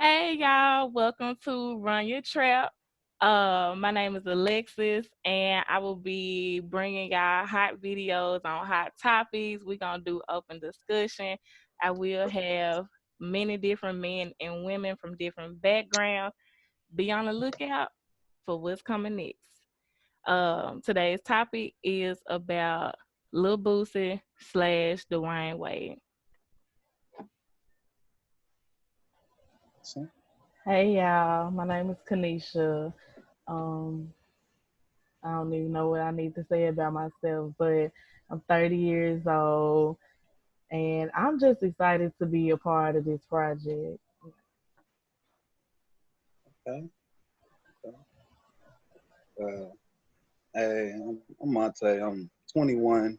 Hey y'all, welcome to Run Your Trap. My name is Alexis, and I will be bringing y'all hot videos on hot topics. We're gonna do open discussion. I will have many different men and women from different backgrounds. Be on the lookout for what's coming next. Today's topic is about Lil Boosie slash Dewayne Wade. So, Hey y'all, my name is Kanisha. Um, I don't even know what I need to say about myself, but I'm 30 years old and I'm just excited to be a part of this project. okay. Okay. Uh, hey, I'm Monte. I'm 21.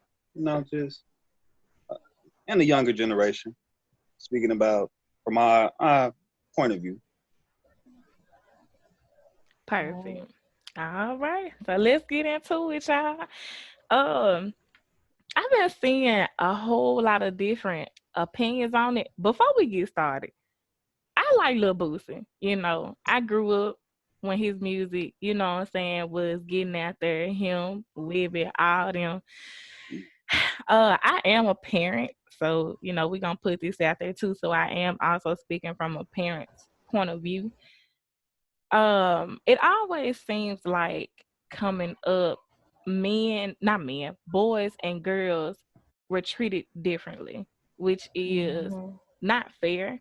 Just in the younger generation. Speaking about from our point of view. Right. Perfect. All right. So let's get into it, y'all. Um, I've been seeing a whole lot of different opinions on it. Before we get started, I like Lil Boosie. I grew up when his music, what I'm saying, was getting out there, him, Webby, all them. I am a parent, so we're gonna put this out there too. So I am also speaking from a parent's point of view. It always seems like coming up, men, not men, boys and girls were treated differently, which is Hmm. not fair.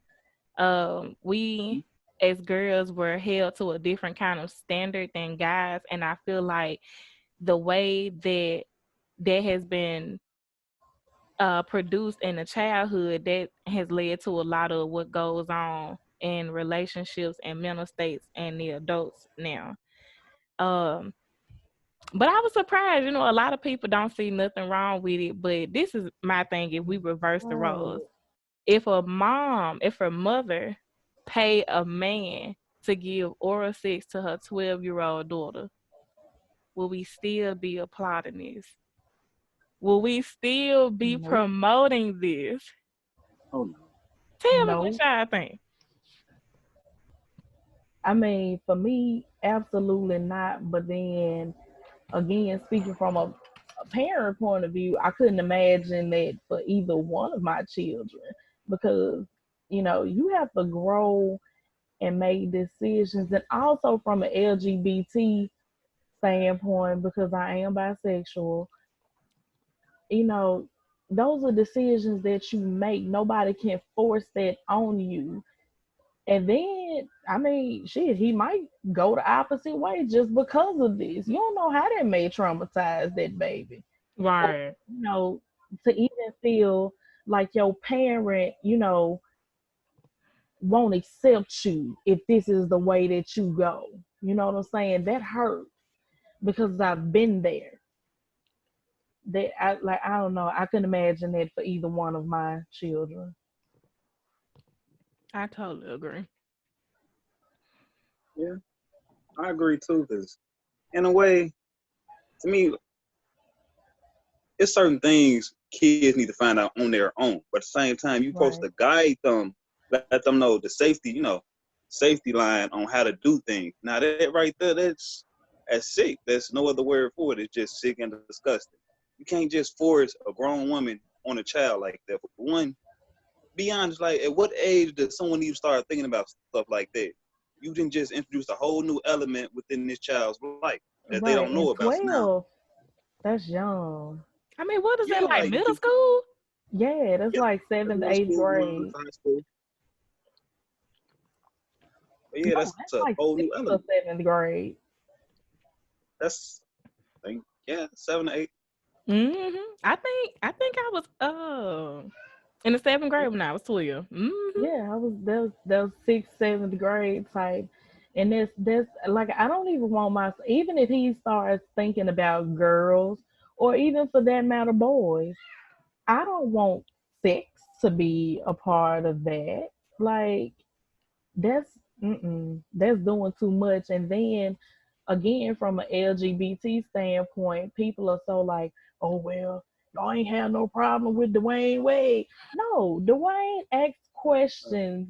We as girls were held to a different kind of standard than guys, and I feel like the way that has been produced in the childhood that has led to a lot of what goes on in relationships and mental states and the adults now. Um, but I was surprised, a lot of people don't see nothing wrong with it. But this is my thing: if we reverse the roles, Right. if a mother pay a man to give oral sex to her 12-year-old daughter, will we still be applauding this? Will we still be Nope. promoting this? Oh no. Tell me what Nope. y'all think. I mean, for me, absolutely not. But then again, speaking from a parent point of view, I couldn't imagine that for either one of my children because you have to grow and make decisions. And also from an LGBT standpoint, because I am bisexual, you know, those are decisions that you make. Nobody can force that on you. And then, I mean, shit, he might go the opposite way just because of this. You don't know how that may traumatize that baby. Or, Right. to even feel like your parent, won't accept you if this is the way that you go. You know what I'm saying? That hurts because I've been there. That I don't know. I couldn't imagine that for either one of my children. I totally agree. Yeah, I agree too. Cause in a way, to me, it's certain things kids need to find out on their own. But at the same time, you're supposed Right. to guide them, let them know the safety, safety line on how to do things. Now that right there, that's sick. There's no other word for it. It's just sick and disgusting. You can't just force a grown woman on a child like that. For one, be honest, like at what age does someone even start thinking about stuff like that? You didn't just introduce a whole new element within this child's life that they don't Right. know And about. So now, 12, that's young. I mean, what is yeah, that like? like you Middle can, school? Yeah, that's yeah, like seventh, middle eighth school, grade. high school. But yeah, No, that's that's a like whole new sixth or element. seventh grade. That's I think yeah, 7 or 8. I think I was in the seventh Yeah. grade when I was 12. Yeah, I was that was sixth, seventh grade type. And that's like I don't even want my even if he starts thinking about girls or even for that matter boys, I don't want sex to be a part of that. Like that's that's doing too much. And then again, from an LGBT standpoint, people are so like, oh well, y'all ain't have no problem with Dwayne Wade. No, Dwayne asked questions,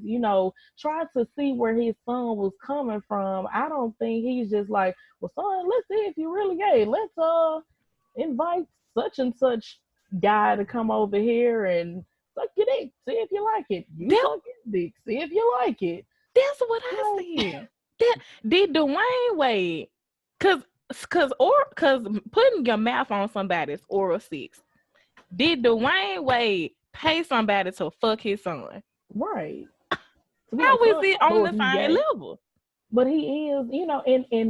try to see where his son was coming from. I don't think he's just like, well, son, let's see if you're really gay. Let's invite such and such guy to come over here and suck your dick. See if you like it. You That, suck his dick. See if you like it. that's what I Like, said. That did Dwayne Wade, cause putting your mouth on somebody's oral sex. Did Dwayne Wade pay somebody to fuck his son? right. So be How like, is son, it I don't on know the if he same gay, level? but he is,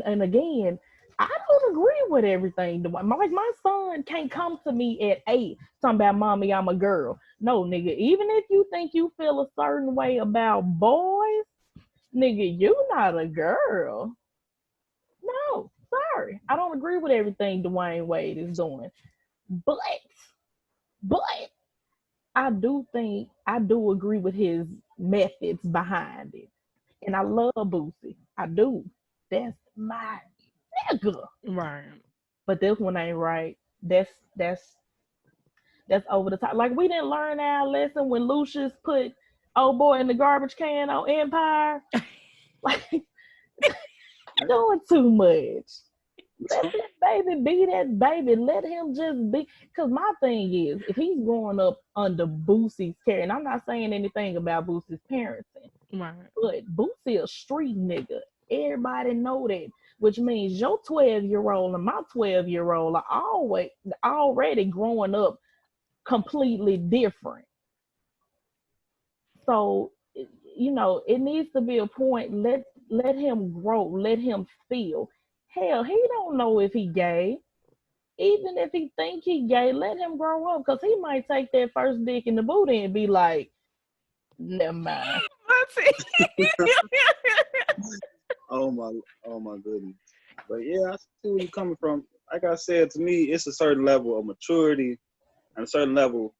and again, I don't agree with everything. Like my son can't come to me at 8 talking about mommy, I'm a girl. No, nigga, even if you think you feel a certain way about boys, nigga, you not a girl. No, sorry. I don't agree with everything Dwayne Wade is doing. But but I do agree with his methods behind it. And I love Boosie. I do. That's my nigga. Right. But this one ain't right. That's that's over the top. Like we didn't learn our lesson when Lucius put old boy in the garbage can on Empire. Like doing too much. Let that baby be that baby. Let him just be. Because my thing is, if he's growing up under Boosie's care, and I'm not saying anything about Boosie's parenting, Right. but Boosie a street nigga. Everybody know that. Which means your 12-year-old and my 12-year-old are always already growing up completely different. So, it needs to be a point. Let him grow. Let him feel. Hell, he don't know if he gay. Even if he think he gay, let him grow up because he might take that first dick in the booty and be like, never mind. Oh my, oh my goodness. But yeah, I see where you're coming from. Like I said, to me, it's a certain level of maturity and a certain level,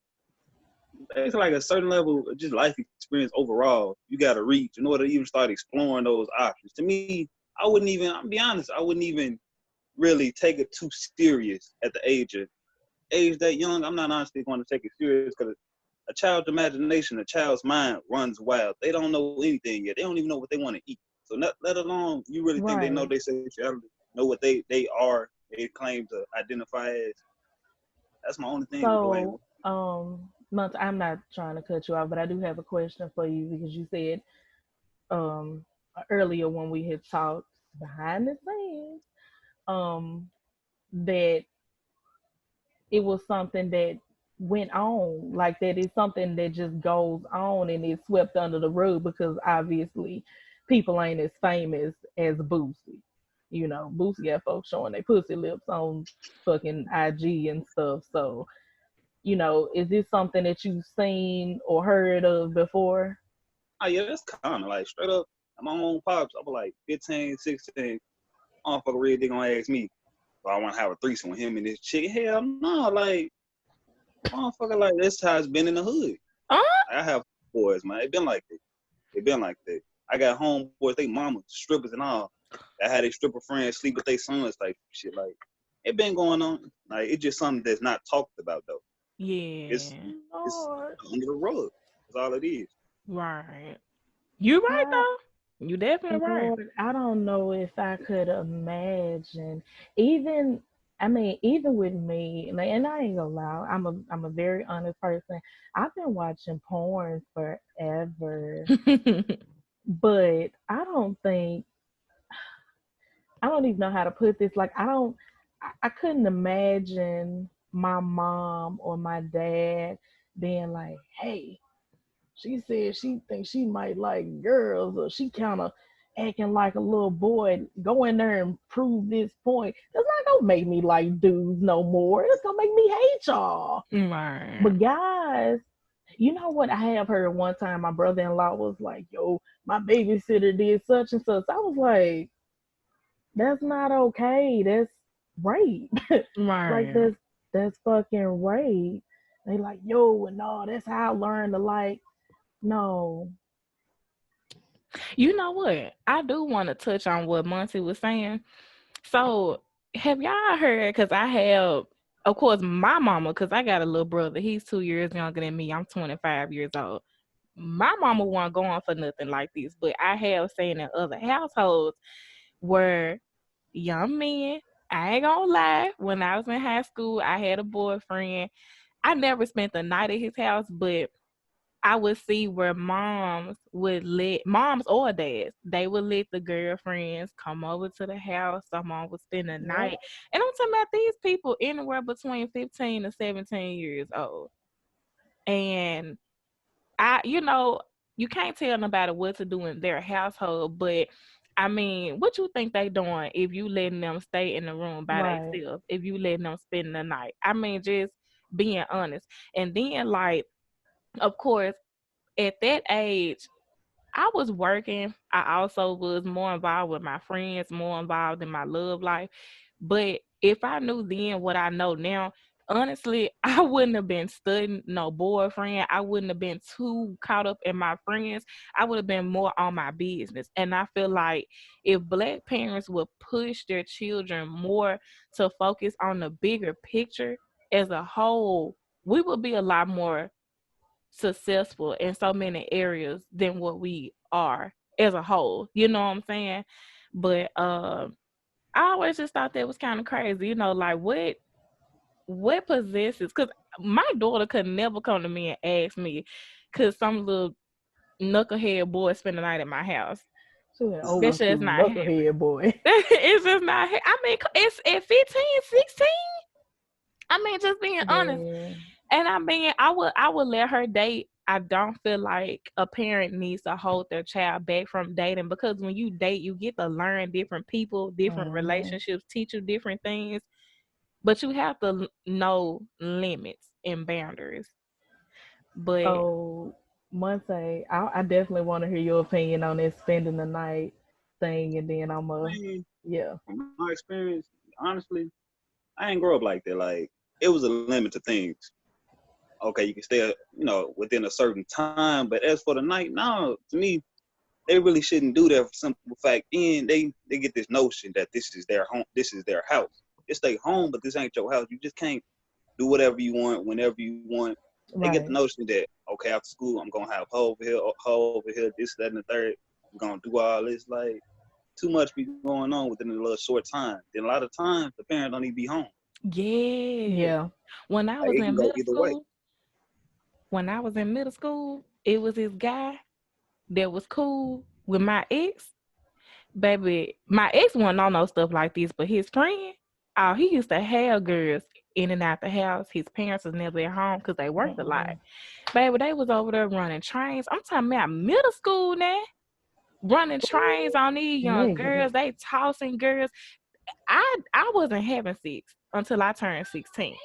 it's like a certain level of just life experience overall you got to reach in order to even start exploring those options. To me, I'll be honest, I wouldn't even really take it too serious at the age that young. I'm not honestly going to take it serious because a child's imagination, a child's mind runs wild. They don't know anything yet. They don't even know what they want to eat. So not, let alone you really think they know Right. their sexuality, know what they are, they claim to identify as. That's my only thing with Dwayne Wade. So, I'm not trying to cut you off, but I do have a question for you because you said um earlier when we had talked behind the scenes um that it was something that went on, like that is something that just goes on and is swept under the rug because obviously people ain't as famous as Boosie. Boosie got folks showing their pussy lips on fucking IG and stuff. So, is this something that you've seen or heard of before? Oh yeah, that's kind of like straight up. My own pops, I was like 15, 16. Motherfucker really they gonna ask me if I want to have a threesome with him and this chick. Hell no, like motherfucker, like that's how it's been in the hood. Huh? I have boys, man. It been like that. It been like that. I got homeboys, they mamas, strippers and all. I had a stripper friends sleep with their sons, like shit. Like it been going on. Like it's just something that's not talked about though. It's Yeah. it's Lord, under the rug. That's all it is. Right. You right I though. You definitely right. Lord, I don't know if I could imagine. Even, I mean, even with me, like, and I ain't gonna lie, I'm a very honest person. I've been watching porn forever, but I don't even know how to put this. Like, I couldn't imagine my mom or my dad being like, "Hey, she said she thinks she might like girls, or she kind of acting like a little boy. Go in there and prove this point. That's not gonna make me like dudes no more. It's gonna make me hate y'all. Right. But guys, you know what? I have heard one time my brother-in-law was like, "Yo, my babysitter did such and such." I was like, "That's not okay. That's rape. Like Right. that's fucking rape." They like, "Yo, and no, that's how I learned to like." No, You know what? I do want to touch on what Monty was saying. So, have y'all heard? Because I have, of course, my mama, because I got a little brother. He's 2 years younger than me. I'm 25 years old. my mama wasn't going for nothing like this, but I have seen in other households where young men, I ain't gonna lie, when I was in high school, I had a boyfriend. I never spent the night at his house, but I would see where moms or dads, they would let the girlfriends come over to the house. Someone would spend the Yeah. night. And I'm talking about these people anywhere between 15 to 17 years old. And you can't tell nobody what to do in their household, but I mean, what you think they doing if you letting them stay in the room by Right. themselves, if you letting them spend the night? I mean, just being honest. And then, like, of course, at that age, I was working. I also was more involved with my friends, more involved in my love life. But if I knew then what I know now, honestly, I wouldn't have been studying no boyfriend. I wouldn't have been too caught up in my friends. I would have been more on my business. And I feel like if Black parents would push their children more to focus on the bigger picture as a whole, we would be a lot more successful in so many areas than what we are as a whole. You know what I'm saying? But I always just thought that was kind of crazy. Like what possesses? Because my daughter could never come to me and ask me, because some little knucklehead boy spend the night at my house. She went That old shit's school not happening. knucklehead boy. It's just not. I mean, it's at 15, 16. I mean, just being honest. Yeah. And I mean, I would let her date. I don't feel like a parent needs to hold their child back from dating, because when you date, you get to learn different people, different Hmm. relationships, teach you different things, but you have to know limits and boundaries. But So, Monte, I definitely want to hear your opinion on this spending the night thing, and then Man, yeah. from my experience, honestly, I ain't grow up like that. Like it was a limit to things. Okay, you can stay, within a certain time, but as for the night, no, to me, they really shouldn't do that for simple fact. And they get this notion that this is their home, this is their house. It's their home, but this ain't your house. You just can't do whatever you want whenever you want. They get the Right. notion that okay, after school, I'm gonna have hoe over here, this, that, and the third. I'm gonna do all this. Like too much be going on within a little short time. Then a lot of times the parent don't even be home. yes, Yeah. when I Like was it can in go middle either way. school, it was this guy that was cool with my ex. Baby, my ex wasn't on no stuff like this, but his friend, oh, he used to have girls in and out the house. His parents was never at home because they worked a lot. Mm-mm. Baby, they was over there running trains. I'm talking about middle school now. Running trains on these young Nigga. girls. They tossing girls. I wasn't having sex until I turned 16.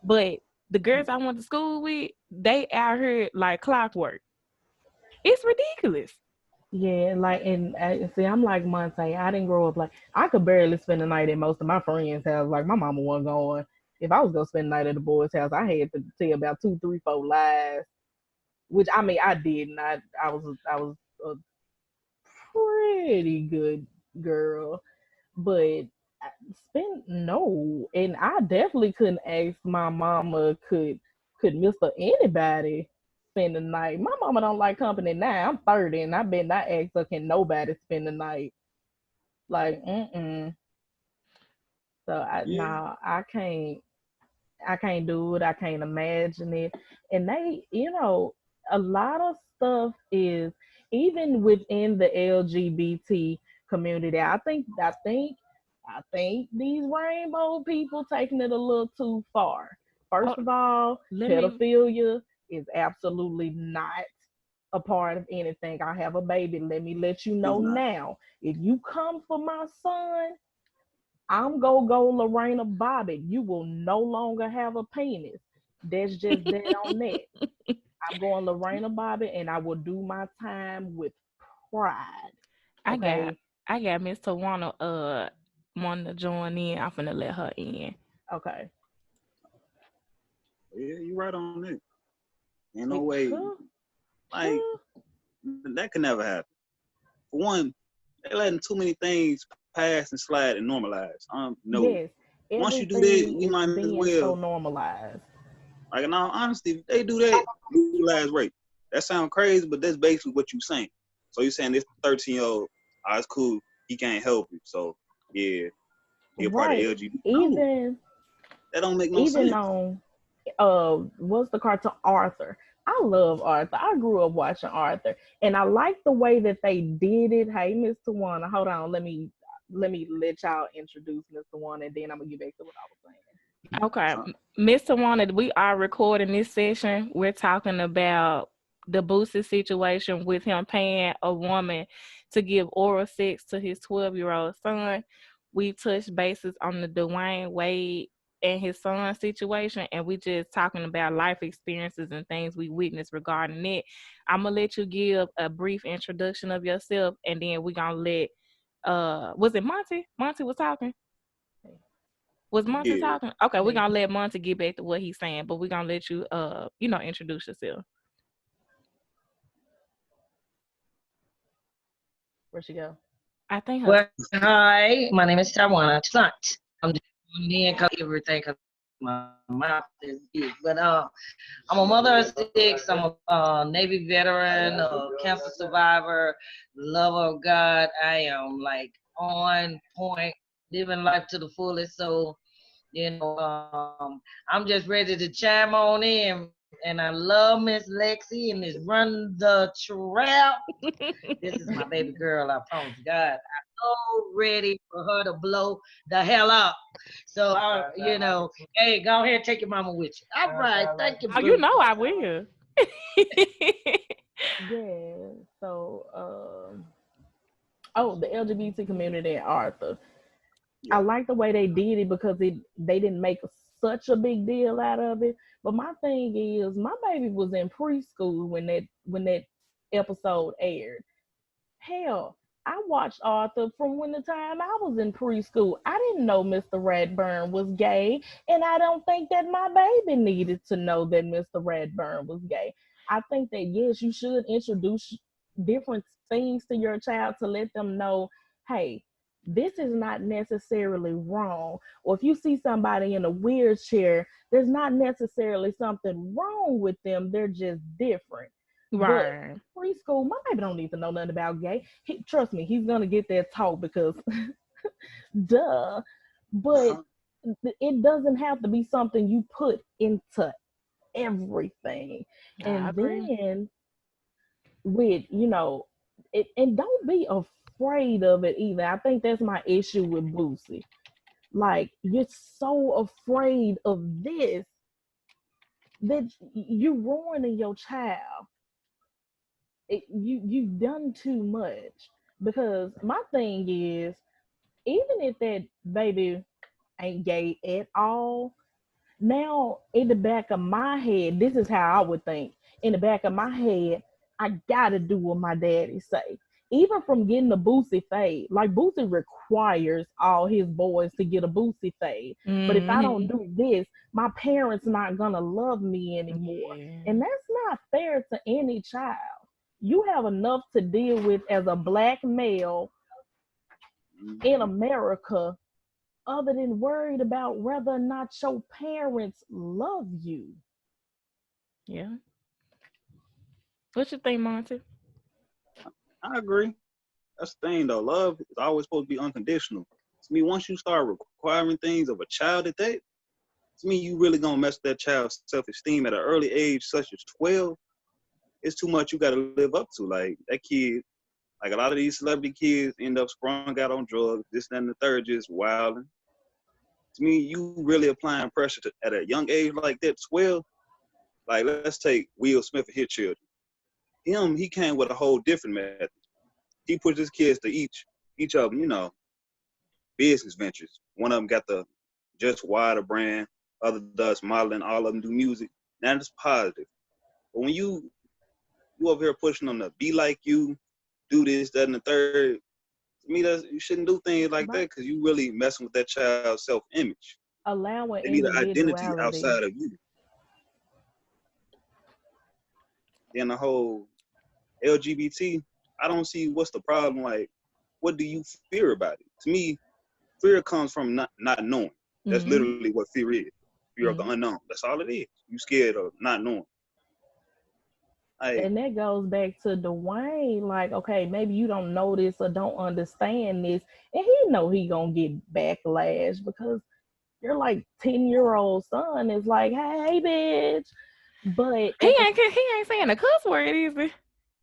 But the girls I went to school with, they out here like clockwork. It's ridiculous. Yeah, like, and see, I'm like Monte. I didn't grow up like I could barely spend the night at most of my friends' house. Like my mama wasn't going. If I was gonna spend the night at the boys' house, I had to tell about two, three, four lies. Which I mean, I didn't. I was a pretty good girl, but spend no, and I definitely couldn't ask my mama could Mister anybody spend the night. My mama don't like company now. I'm 30 and I bet not ask her can nobody spend the night. Like So Yeah, I can't do it. I can't imagine it. And a lot of stuff is even within the LGBT community. I think these rainbow people taking it a little too far. Oh, First of all, let me pedophilia is absolutely not a part of anything. I have a baby. Let me let you it's know not. now. If you come for my son, I'm gonna go Lorena Bobbitt. You will no longer have a penis. That's just that on that. I'm going Lorena Bobbitt, and I will do my time with pride. I got Okay, I got Miss Tawana wanting to join in. I'm finna let her in. okay. Yeah, you right on it. Ain't no It way. Like could, that could never happen. For one, they're letting too many things pass and slide and normalize. No. yes. Once you do that, Everything we is might as being well. so normalized. Like in all honesty, if they do that, legalize rape. That sounds crazy, but that's basically what you saying. So you saying this 13-year-old, it's cool, he can't help you. So yeah, he a part of Right. LGBT. No, Even that don't make no even sense. on what's the cartoon Arthur. I love Arthur. I grew up watching Arthur, and I like the way that they did it. Hey, Mr. Warner, hold on. Let me let y'all introduce Mr. Warner, and then I'm gonna get back to what I was saying. Okay, Uh, Mr. Wanted, we are recording this session. We're talking about the Boosie situation with him paying a woman to give oral sex to his 12-year-old son. We touched bases on the Dewayne Wade and his son situation, and we just talking about life experiences and things we witnessed regarding it. I'm gonna let you give a brief introduction of yourself, and then we gonna let was it Monty? Monty was talking. Was Monty yeah, talking? Okay, we're Me, gonna let Monty get back to what he's saying, but we're gonna let you introduce yourself. where she go? I think her Well, hi, my name is Tawana. Tonight, I'm just coming in because everything because my mouth is big. But I'm a mother of six. I'm a Navy veteran, a cancer survivor, lover of God. I am like on point, living life to the fullest. So, I'm just ready to chime on in. And I love Miss Lexi and this run the trap. This is my baby girl, I promise God. I'm so ready for her to blow the hell up. So, hey, go ahead, take your mama with you. All right, thank you, Oh, you boo. know I will. Yeah. So, oh, the LGBT community at Arthur. I yeah, like the way they did it because they didn't make such a big deal out of it. But my thing is, my baby was in preschool when that episode aired. Hell, I watched Arthur from when the time I was in preschool. I didn't know Mr. Radburn was gay, and I don't think that my baby needed to know that Mr. Radburn was gay. I think that yes, you should introduce different things to your child to let them know, hey, this is not necessarily wrong. Or if you see somebody in a wheelchair, there's not necessarily something wrong with them. They're just different. But Right. preschool, my baby don't need to know nothing about gay. Trust me, he's gonna get that talk because duh. But uh-huh. it doesn't have to be something you put into everything. I And agree. then with it, and don't be afraid of it either. I think that's my issue with Boosie. Like you're so afraid of this that you're ruining your child. You've done too much because my thing is even if that baby ain't gay at all, now in the back of my head, this is how I would think. In the back of my head, I gotta do what my daddy say. Even from getting a Boosie fade, like Boosie requires all his boys to get a Boosie fade. But if I don't Hmm. do this, my parents not gonna love me anymore, Yeah. and that's not fair to any child. You have enough to deal with as a black male in Mhm. America other than worried about whether or not your parents love you. Yeah. What you think, Monty? I agree. That's the thing though. Love is always supposed to be unconditional. To me, once you start requiring things of a child at that, to me, you really gonna mess that child's self-esteem at an early age, such as 12. It's too much you got to live up to. Like that kid, like a lot of these celebrity kids end up sprung out on drugs, this, that, and the third, just wilding. To me, you really applying pressure at a young age like that, 12. Like let's take Will Smith and his children. He came with a whole different method. He pushed his kids to each of them, business ventures. One of them got the Just Wider brand, other does modeling, all of them do music. Now it's positive. But when you over here pushing them to be like you, do this, that, and the third, to me, you shouldn't do things like Right. that because you really messing with that child's self-image. Allowing They need an identity individuality. outside of you. Then the whole LGBT, I don't see what's the problem. Like, what do you fear about it? To me, fear comes from not knowing. That's Hmm. literally what fear is. Fear of the Hmm. unknown. That's all it is. You scared of not knowing. Like, And that goes back to Dwayne. Like, okay, maybe you don't know this or don't understand this, and he know he gonna get backlash because your like 10-year-old son is like, hey, bitch. But He at the ain't saying a cuss word, is he?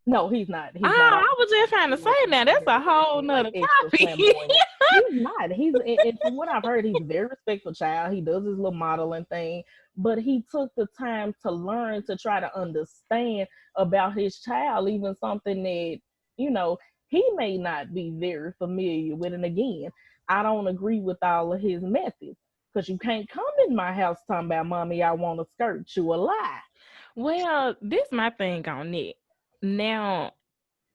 no, he's not. Ah, He's not on. I was just trying to He say wasn't now being that's a whole very like nother extra topic. flamboyant. He's not. He's and from what I've heard, he's a very respectful child. He does his little modeling thing, but he took the time to learn to try to understand about his child, even something that you know he may not be very familiar with. And again, I don't agree with all of his methods because you can't come in my house talking about mommy, I want to skirt you a lie. Well, this my thing on it. Now,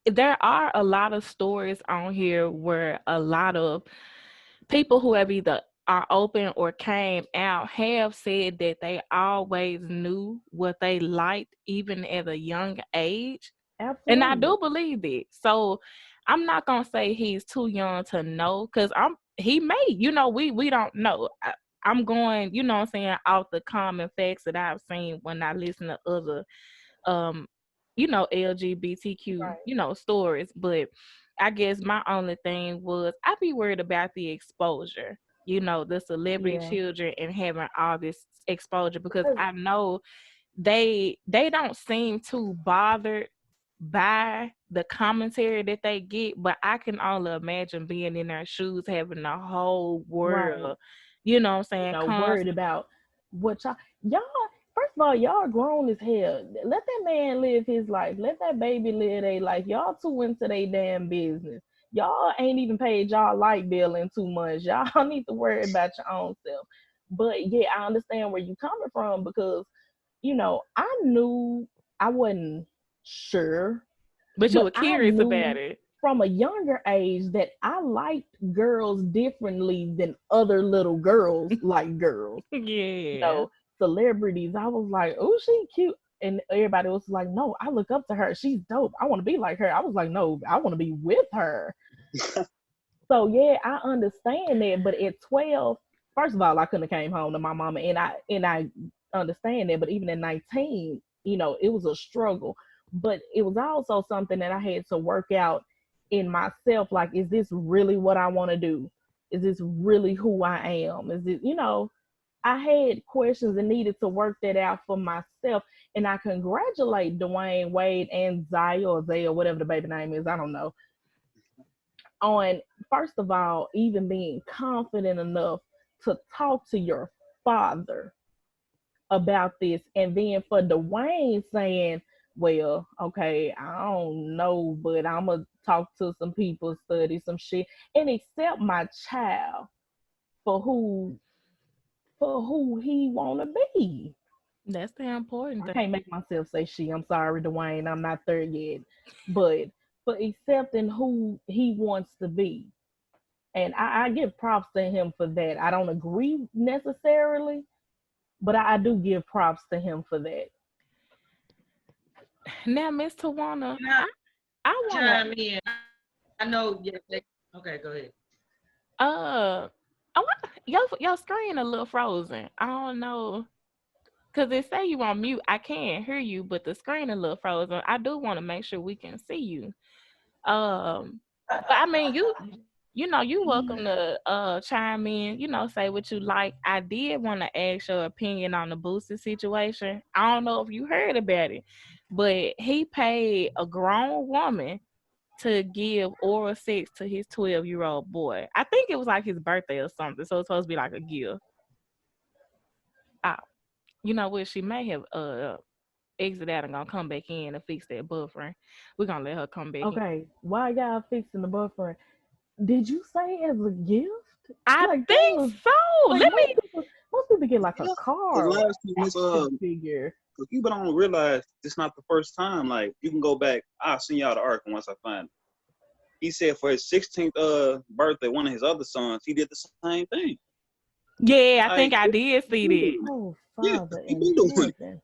there are a lot of stories on here where a lot of people who have either are open or came out have said that they always knew what they liked even at a young age. And I Absolutely. do believe it. So I'm not gonna say he's too young to know because he may, we don't know. I'm going, what I'm saying, off the common facts that I've seen when I listen to other um LGBTQ, Right. stories. But I guess my only thing was I'd be worried about the exposure, the celebrity Yeah. children and having all this exposure because Because I know they don't seem too bothered by the commentary that they get, but I can only imagine being in their shoes, having the whole right. world, what I'm saying, Worried about what y'all first of all, y'all grown as hell. Let that man live his life. Let that baby live their life. Y'all too into their damn business. Y'all ain't even paid y'all light bill in 2 months. Y'all need to worry about your own self. But yeah, I understand where you coming from because, I knew I wasn't sure, but you but were I curious about knew it. from a younger age that I liked girls differently than other little girls like girls. You Yeah. know, celebrities. I was like, oh, she cute. And everybody was like, no, I look up to her. She's dope. I want to be like her. I was like, no, I want to be with her. So yeah, I understand that. But at 12, first of all, I couldn't have came home to my mama, and I understand that. But even at 19, it was a struggle. But it was also something that I had to work out in myself. Like, is this really what I want to do? Is this really who I am? Is it, I had questions and needed to work that out for myself. And I congratulate Dwayne Wade and Zaya or Zaya, whatever the baby name is, I don't know, on first of all, even being confident enough to talk to your father about this. And then for Dwayne saying, well, okay, I don't know, but I'm going to talk to some people, study some shit, and accept my child for who he want to be. That's the important I thing. can't make myself say she. I'm sorry, Dwayne. I'm not there yet. But for accepting who he wants to be. And I give props to him for that. I don't agree necessarily, but I do give props to him for that. Now, Miss Tawana, Can I wanna chime in? I know. Yeah, okay, go ahead. uh your screen a little frozen. I don't know. Cause it say you on mute. I can't hear you, but the screen a little frozen. I do want to make sure we can see you. Um, but I mean, you welcome to chime in. Say what you like. I did want to ask your opinion on the Boosie situation. I don't know if you heard about it, but he paid a grown woman to give oral sex to his 12-year-old boy. I think it was like his birthday or something, so it's supposed to be like a gift. Uh, you know what? She may have exit out and gonna come back in to fix that buffering. We're gonna let her come back in. Okay, why y'all fixing the buffering? Did you say as a gift? I Like that think was so. like Let me. most people get like a yeah, because car or last time it's action figure. cause people don't realize it's not the first time. Like, you can go back. I'll send y'all the article once I find it. He said for his 16th birthday, one of his other sons, he did the same thing. Yeah, I Like, think I did he see been that. doing it. Oh, Yeah, Father he in been doing it. heaven.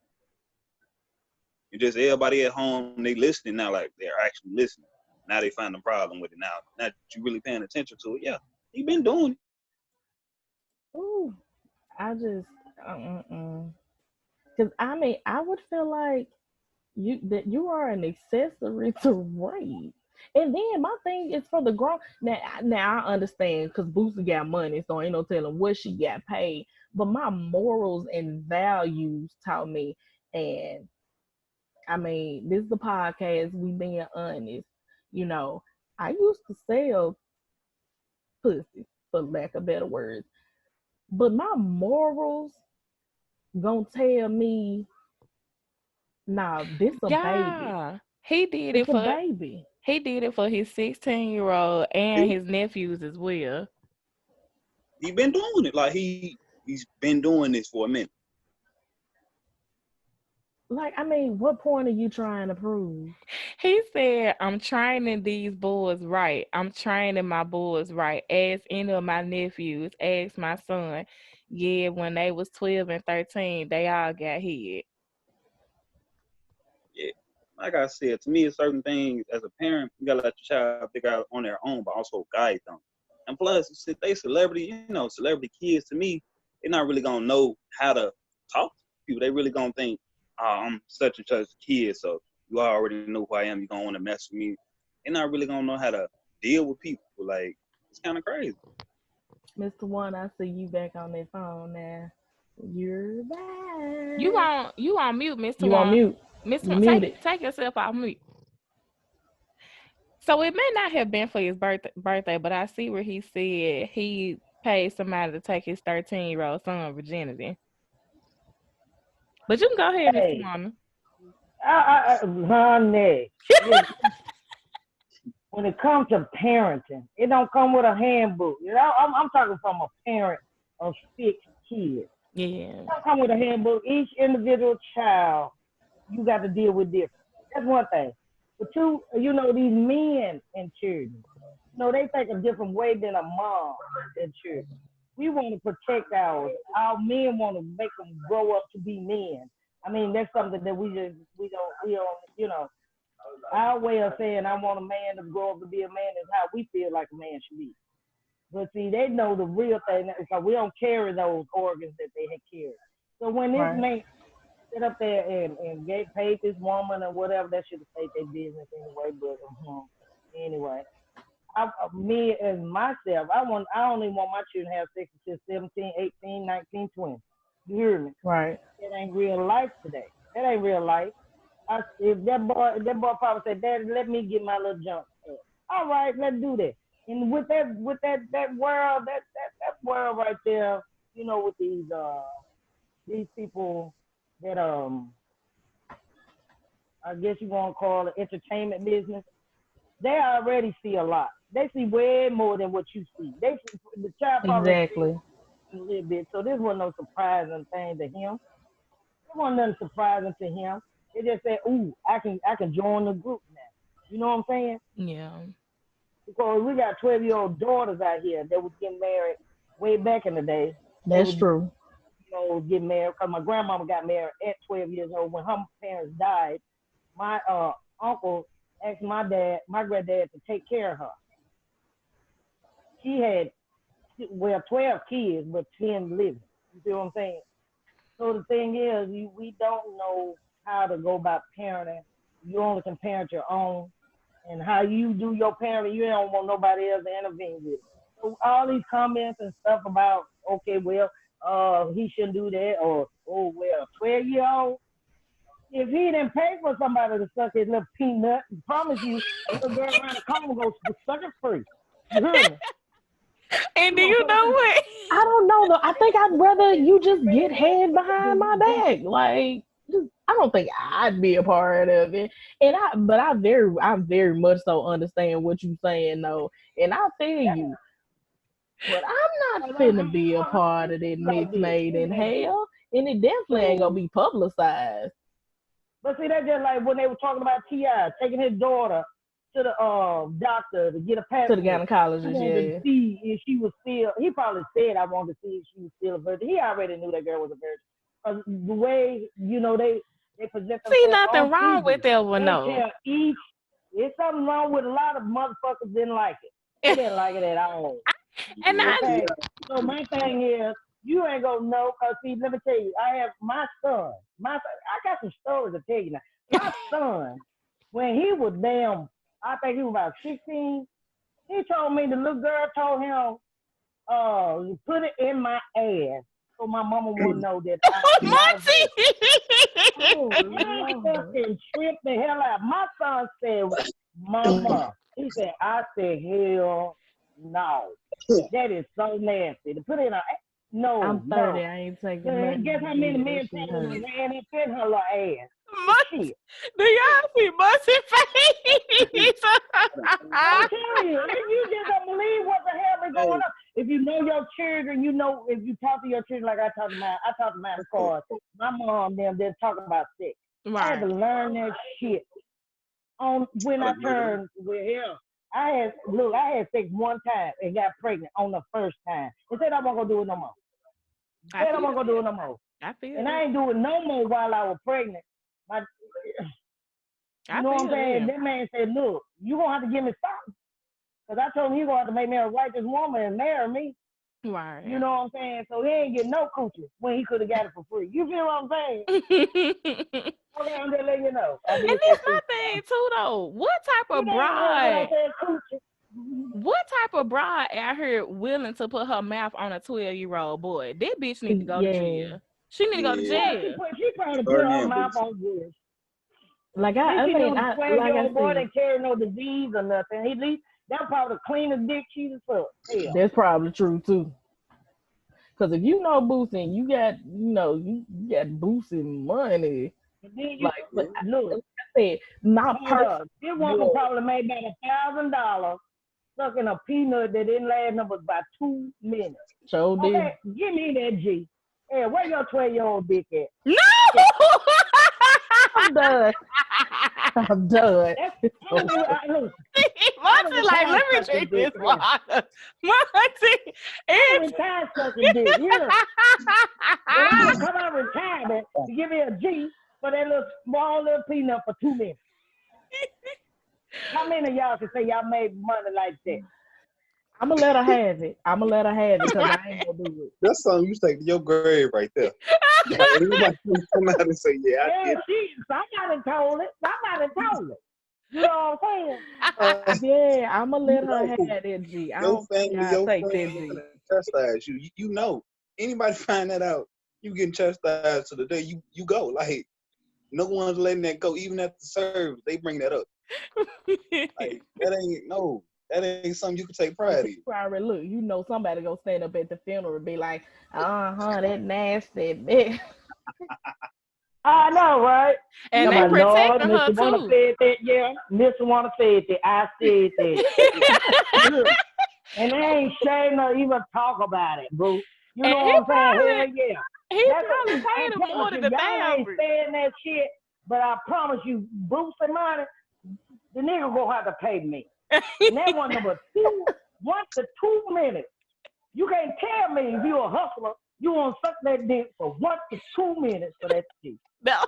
You just everybody at home, they listening now, like they're actually listening. Now they find the problem with it. Now that you really paying attention to it, yeah, he been doing it. Ooh, I just, because I mean, I would feel like you are an accessory to rape. And then my thing is for the grown. Now I understand because Boosie got money, so ain't no telling what she got paid. But my morals and values taught me, and I mean, this is the podcast. We being honest. You know, I used to sell pussy, for lack of better words, but my morals gonna tell me, nah, this a baby. Yeah. He did It's it a for baby. he did it for his 16-year-old and his nephews as well. He been doing it. Like he's been doing this for a minute. Like, I mean, what point are you trying to prove? He said, I'm training these boys right. I'm training my boys right. Ask any of my nephews, ask my son. Yeah, when they was 12 and 13, they all got hit. Yeah. Like I said, to me, certain things as a parent, you gotta let your child figure out on their own, but also guide them. And plus, since they celebrity, celebrity kids to me, they're not really gonna know how to talk to people. They really gonna think, oh, I'm such and such kid, so you already know who I am. You gonna want to mess with me. They're not really gonna know how to deal with people. Like it's kind of crazy. Mr. One, I see you back on that phone now. You're You back. on you on mute, Mr. You on One. mute. Mr. You One, muted. take yourself off mute. So it may not have been for his birthday, but I see where he said he paid somebody to take his 13-year-old son virginity. But you can go ahead, Mr. Hey, One. honey, when it comes to parenting, it don't come with a handbook. You know, I'm talking from a parent of 6 kids. Yeah. Don't come with a handbook. Each individual child you got to deal with different. That's one thing. But two, these men in children, they think a different way than a mom in children. We want to protect ours. Our men want to make them grow up to be men. I mean, that's something that we don't. Our way of saying I want a man to grow up to be a man is how we feel like a man should be. But see, they know the real thing because we don't carry those organs that they had carried. So when this Right. man sit up there and get paid this woman or whatever, that should have stayed their business anyway. But anyway, me as myself, I only want my children to have sex until 17, 18, 19, 20. You hear me? Right. That ain't real life today. That ain't real life. If that boy probably said, "Daddy, let me get my little jump." All right, let's do that. And with that world, that world right there, with these people that I guess you want to call it entertainment business, they already see a lot. They see way more than what you see. The child probably see Exactly. a little bit, so this wasn't no surprising thing to him. It wasn't nothing surprising to him. They just said, "Ooh, I can join the group now." You know what I'm saying? Yeah. Because we got 12-year-old daughters out here that was getting married way back in the day. They That's would, true. get married because my grandmama got married at 12 years old. When her parents died, my uncle asked my granddad, to take care of her. She had, well, 12 kids, but 10 living. You see what I'm saying? So the thing is, we don't know how to go about parenting. You only can parent your own. And how you do your parenting, you don't want nobody else to intervene with. So all these comments and stuff about, okay, well, he shouldn't do that, or, oh, well, 12-year-old, if he didn't pay for somebody to suck his little peanut, I promise you, a little girl around the corner goes to suck it free. You hear me? And do you know what? I don't know though. I think I'd rather you just get head behind my back. Like, I don't think I'd be a part of it. But I very much so understand what you're saying though, and I feel you. But I'm not finna be a part of that Like mixed this. made in hell, and it definitely ain't gonna So, be publicized but see, that's just like when they were talking about T.I. taking his daughter to the doctor to get a pap to the smear. He gynecologist. wanted to Yeah, see if she was still. He probably said, "I wanted to see if she was still a virgin." He already knew that girl was a virgin. The way they present See themselves nothing on wrong with TV, that one they though. tell each. There's something wrong with a lot of motherfuckers didn't like it. They didn't like it at all. And Yeah, I Okay. So my thing is, you ain't gonna know, cause see, let me tell you, I have my son. I got some stories to tell you now. My son, when he was damn, I think he was about 16, he told me the little girl told him, put it in my ass so my mama will know that I'm not a virgin. Oh, I Lord. fucking tripped the hell out. My son said, Mama. He said, I said, hell no. That is so nasty. To put it in her ass. No, I'm 30. no. I ain't taking Then nothing guess from how you. many That men shit probably hurt. ran up in her little ass? Must, Shit. do y'all see Musty face? I'm telling you, you just don't believe what the hell is going Hey, on. If you know your children, you know, if you talk to your children like I talk to mine because my mom them didn't talk about sex. I had to Right. learn that shit on when I turned with him. I had sex one time and got pregnant on the first time. And said I wasn't gonna do it no more. I Said I feel wasn't gonna do it no more. I feel And that. I ain't do it no more while I was pregnant. My, you I know what feel I'm saying? that. That man said, look, you gonna have to give me something. Because I told him he gonna have to make me a righteous woman and marry me. You Right. know what I'm saying? So he ain't getting no coochie when he could have got it for free. You feel what I'm saying? And Okay, I'm just letting you know. I did say that's my coochie now. thing too though. You damn heard what I said, coochie. What type of bride out here willing to put her mouth on a 12-year-old boy? That bitch need to go to Yeah. jail. She need to go to yeah, Yeah, jail. she probably put her her and mouth Boosie. on good. Like At least I she mean, knew the I 12 like year I old boy said, didn't carry no disease or nothing. At least that's probably the cleanest dick she's fuck. Hell. that's probably true too. Because if you know Boosie and you got Boosie money, And then you like, but Yeah. like look, I said, my hold person up. This woman was probably made about $1,000 sucking a peanut that didn't last number about 2 minutes. so did. Okay, give me that G. Hey, where your 12-year-old dick at? No. I'm done. I'm done. That's look, I Monty, done like, retired let me sucking drink dick. this Yeah. water. Monty, I done it's retired sucking dick. Yeah. And I would come out of retirement to give me a G for that little small little peanut for 2 minutes. How many of y'all can say y'all made money like that? I'm gonna let her have it. I'm gonna let her have it because I ain't gonna do That's something you take to your grave right there. Like anybody come out and say, "Yeah, I Yeah, did." somebody told it. Somebody told it. You know what I'm saying? it. Yeah, I'm gonna You let her have know, that G. I your don't think family, y'all your take that friends G. gonna chastise you. You know, anybody find that out, you getting chastised to the day you go. Like no one's letting that go. Even at the service, they bring that up. Like that ain't something you can take pride Because in. you already look, somebody gonna stand up at the funeral and be like, that nasty bitch. I know, right? And Yeah, they my Lord, protecting her Mr. Wanna too. said that, yeah. Mr. Wanna said that. I said that. Look, and they ain't ashamed to even talk about it, bro. You And know what I'm saying? Hell yeah. he That's probably I paid him promise more than you, the y'all ain't thousand. saying that shit, but I promise you, Bruce and money, the nigga gonna have to pay me. And that one number 1 to 2 minutes. You can't tell me if you a hustler, you want to suck that dick for 1 to 2 minutes for that shit. No,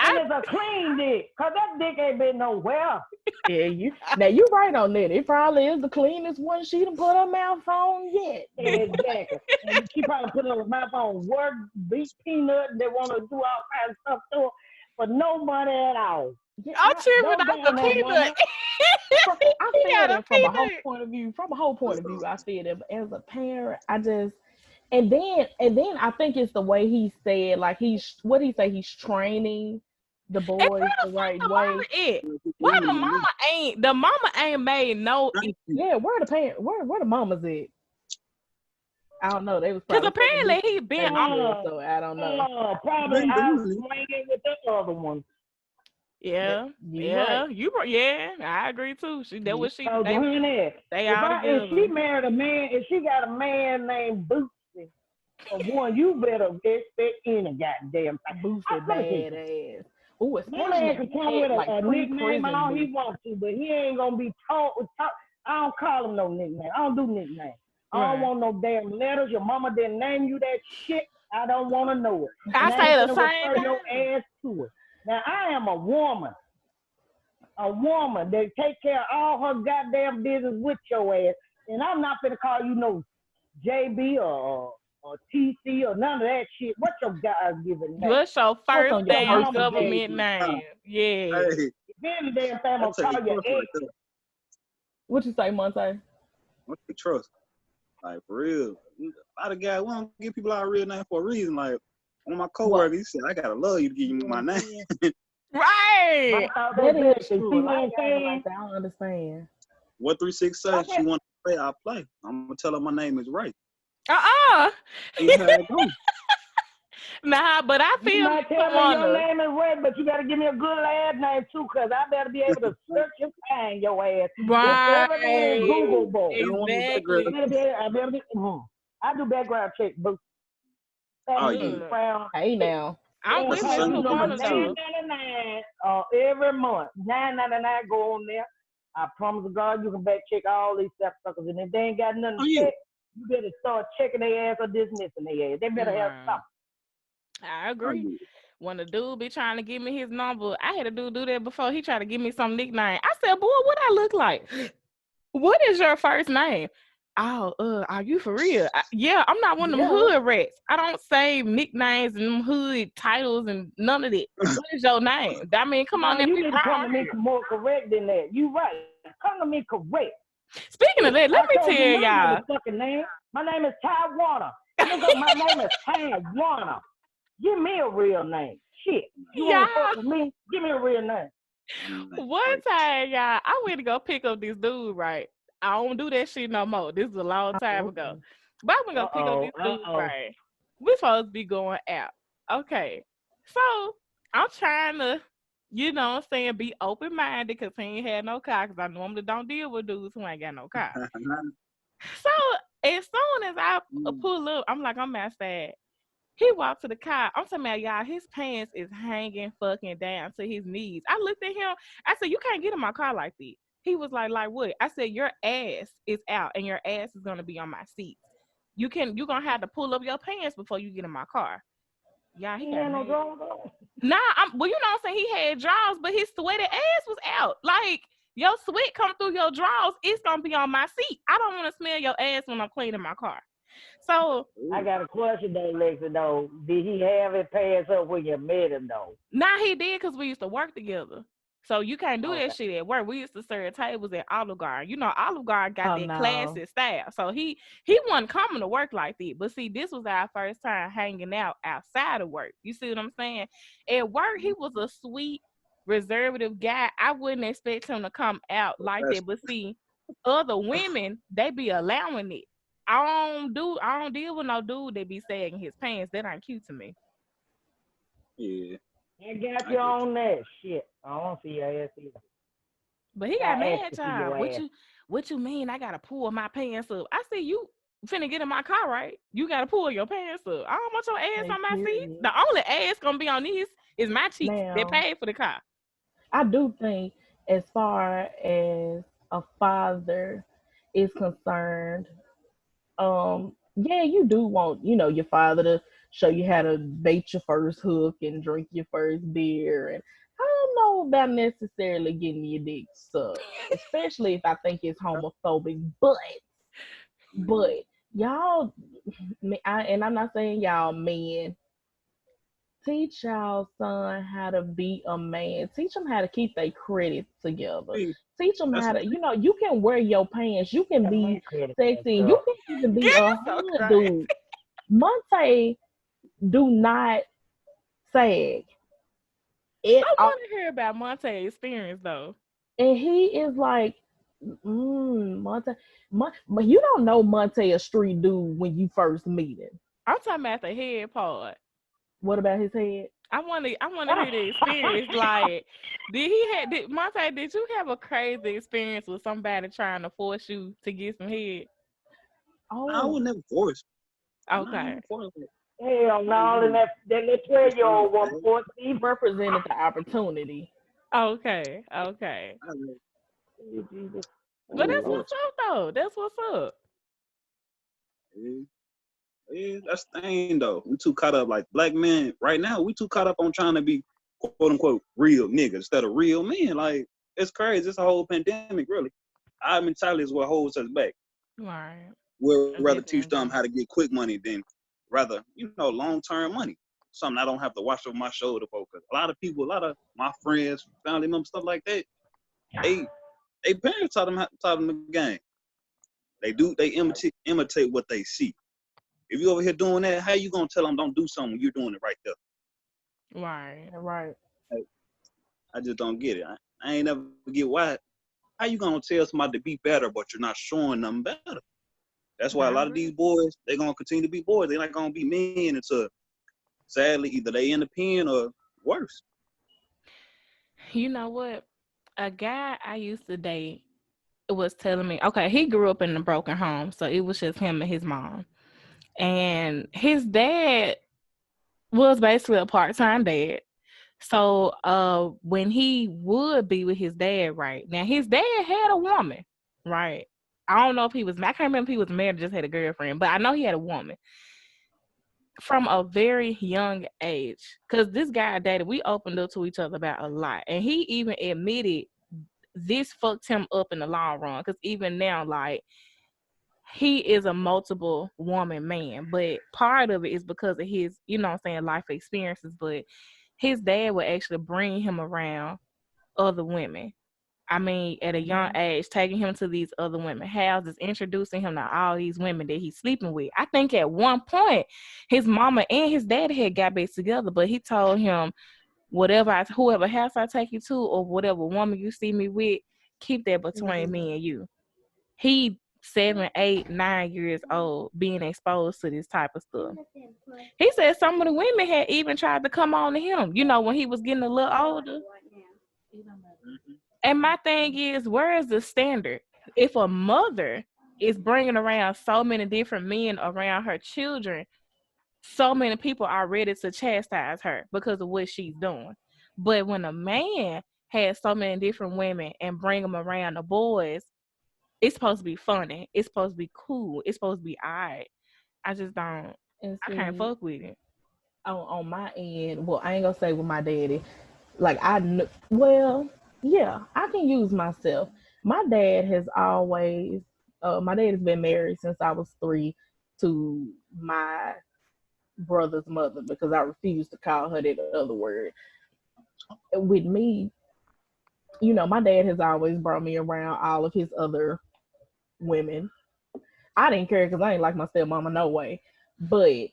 And I it's a clean dick, cause that dick ain't been nowhere. Yeah, you right on that. It probably is the cleanest one she done put her mouth on yet. Exactly. And she probably put her mouth on work, beat peanut, they want to do all kinds of stuff to her for no money at all. Yeah, I'm Go tripping off the down that peanut. woman. I He feel got a that from a whole peanut. point of view. From a whole point of view, I feel that as a parent, and then I think it's the way he said, like what he say, he's training the And boys where the the fuck right the way. mama at? Why the mama ain't made no Thank you. Yeah, where the mamas at? I don't know. They was because probably taking apparently he been on. daycare, so I don't know. Probably Been out busy. swinging with the other one. Yeah, You yeah, right. yeah, I agree too. That You was So honey, they if all if she together. married a man, if she got a man named Boosie, for one, you better expect any goddamn thing. Boosie Let me tell you bad something. ass. Ooh, That especially man if can he come had with like a nickname pre-prison all he Boosie. wants to, but he ain't gonna be talk. I don't call him no nickname. I don't do nicknames. I don't Right. want no damn letters. Your mama didn't name you that shit. I don't want to know it. I And I say ain't the gonna same refer your thing. ass to it. Now I am a woman that take care of all her goddamn business with your ass. And I'm not gonna call you no JB or or TC or none of that shit. What's your God given name? What's your What's first on your Your damn birth mama gave government you. name? Yeah. Hey, If any damn thing, I'm I gonna take call your trust right ex. there. What you say, Monte? What's the trust? Like for real. A lot of guys we don't give people our real name for a reason. Like one of my What? coworkers, he said, I gotta love you to give You you know what my I'm name. saying? Right. I thought That that's is basic. true. See A what lot I'm of guys are like saying? that. I don't understand. What 3-6 say? Okay. She want to play, I'll play. I'm gonna tell her my name is right. Uh-uh. See how it goes. Nah, but I You feel might Miss tell me your Tawana. name is Red, but you got to give me a good last name too, cause I better be able to search and find your ass. It's everything Right. Googleable. They don't want no background. Exactly. I better be. I do background check, but Oh thing yeah. is, Look, brown. Hey now. I'm They'll That's with a Miss call you Sunday number Tawana business too. though. $9.99 every month. $9.99 go on there. I promise to God you can back check all these suckers, and if they ain't got nothing Oh to yeah. check, you better start checking their ass or dismissing their ass. They better have Right. something. I Oh agree. yeah. When the dude be trying to give me his number, I had a dude do that before. He tried to give me some nickname. I said, boy, what I look like? What is your first name? Oh, are you for real? Yeah, I'm not one of them Yeah. hood rats. I don't say nicknames and them hood titles and none of that. What is your name? I mean, come on, No, if you we need to come wrong to me here. more correct than that. You right. Come to me correct. Speaking of Shit, that, let I me told you tell my y'all. motherfucking name. My name is Taiwana. Nigga, my name is Taiwana. Give me a real name. Shit. You want to fuck Y'all, with me? Give me a real name. My name is one right. time, y'all, I went to go pick up this dude, right? I don't do that shit no more. This is a long time Oh, ago. okay. But I'm gonna go pick up Uh-oh. this dude, Uh-oh. right? We supposed to be going out. Okay. So I'm trying to, you know what I'm saying, be open minded because he ain't had no car because I normally don't deal with dudes who ain't got no car. So as soon as I pull up, I'm like, I'm outside. He walked to the car. I'm talking about y'all, his pants is hanging fucking down to his knees. I looked at him. I said, you can't get in my car like that. He was like what? I said, your ass is out and your ass is gonna be on my seat. You're gonna have to pull up your pants before you get in my car. Yeah, he He got had no mad. drawers on. Nah, well, you know what I'm saying? He had drawers, but his sweaty ass was out. Like, your sweat come through your drawers, it's gonna be on my seat. I don't want to smell your ass when I'm cleaning my car. So I got a question though, Lexi, though. Did he have it pass up when you met him, though? now he did because we used to work together. So you can't do that Okay. shit at work. We used to serve tables at Olive Garden. You know, Olive Garden got Oh that no. classy style. So he wasn't coming to work like that. But see, this was our first time hanging out outside of work. You see what I'm saying? At work, he was a sweet, reservative guy. I wouldn't expect him to come out like That's that. But see, other women, they be allowing it. I don't deal with no dude that be sagging his pants. That ain't cute to me. yeah. I got I you get on that shit. I don't see your ass either. But he got I mad, asked to see y'all. your ass. What you mean? I gotta pull my pants up. I said, you finna get in my car, right? You gotta pull your pants up. I don't want your ass Hey, on my seat. period. The only ass gonna be on these is my cheeks. They Now, paid for the car. I do think, as far as a father is concerned, yeah, you do want, your father to show you how to bait your first hook and drink your first beer. And I don't know about necessarily getting your dick sucked, especially if I think it's homophobic. But y'all, and I'm not saying y'all men, teach y'all son how to be a man. Teach them how to keep their credit together. it. Teach them That's how to, you can wear your pants. You can Got be my credit sexy. fucked And you up. can even be Yeah, a you so hood crazy. dude. Monte do not sag at I all. want to hear about Monte's experience though. And he is like, Monte. But you don't know Monte a street dude when you first meet him. I'm talking about the head part. What about his head? I want to hear the experience. Like, did Monte? Did you have a crazy experience with somebody trying to force you to get some head? I Oh, would never force. I Okay. never force it. Hell no, then You that just trying 12-year-old woman to forced me. represented the opportunity. Okay. Okay. I never Jesus. But never that's Ooh. what's force. up though. That's what's up. Yeah. Yeah, that's the thing though. We too caught up like black men right now. We too caught up on trying to be quote unquote real niggas instead of real men. Like it's crazy. It's a whole pandemic, really. Our mentality is what holds us back. Right. We'd rather teach them Definitely. how to get quick money than rather, long term money. Something I don't have to watch over my shoulder for. Because a lot of people, a lot of my friends, family members, stuff like that, they parents taught them the game. They imitate what they see. If you over here doing that, how you gonna tell them don't do something when you're doing it right there? Right. Right. I just don't get it. I ain't never get why. How you gonna tell somebody to be better, but you're not showing them better? That's why a I lot of agree. these boys, they're gonna continue to be boys. They're not gonna be men until, sadly, either they in the pen or worse. You know what? A guy I used to date was telling me, okay, he grew up in a broken home, so it was just him and his mom. And his dad was basically a part-time dad. So when he would be with his dad, right? Now his dad had a woman, right? I don't know if he was I can't remember if he was married or just had a girlfriend, but I know he had a woman from a very young age. Cause this guy dated, we opened up to each other about a lot. And he even admitted this fucked him up in the long run. Cause even now, like he is a multiple woman man, but part of it is because of his, what I'm saying, life experiences. But his dad would actually bring him around other women. I mean, at a young age, taking him to these other women houses, introducing him to all these women that he's sleeping with. I think at one point, his mama and his dad had got back together, but he told him, whoever house I take you to, or whatever woman you see me with, keep that between me and you. He 7, 8, 9 years old, being exposed to this type of stuff. He said some of the women had even tried to come on to him, when he was getting a little older. And my thing is, where is the standard? If a mother is bringing around so many different men around her children, so many people are ready to chastise her because of what she's doing. But when a man has so many different women and bring them around the boys, it's supposed to be funny. It's supposed to be cool. It's supposed to be all right. I just don't. And I can't see, fuck with it. on my end, well, I ain't gonna say with my daddy. Like well, yeah, I can use myself. My dad has always, my dad has been married since I was 3 to my brother's mother because I refuse to call her that other word. With me, my dad has always brought me around all of his other women. I didn't care because I ain't like my stepmama no way. But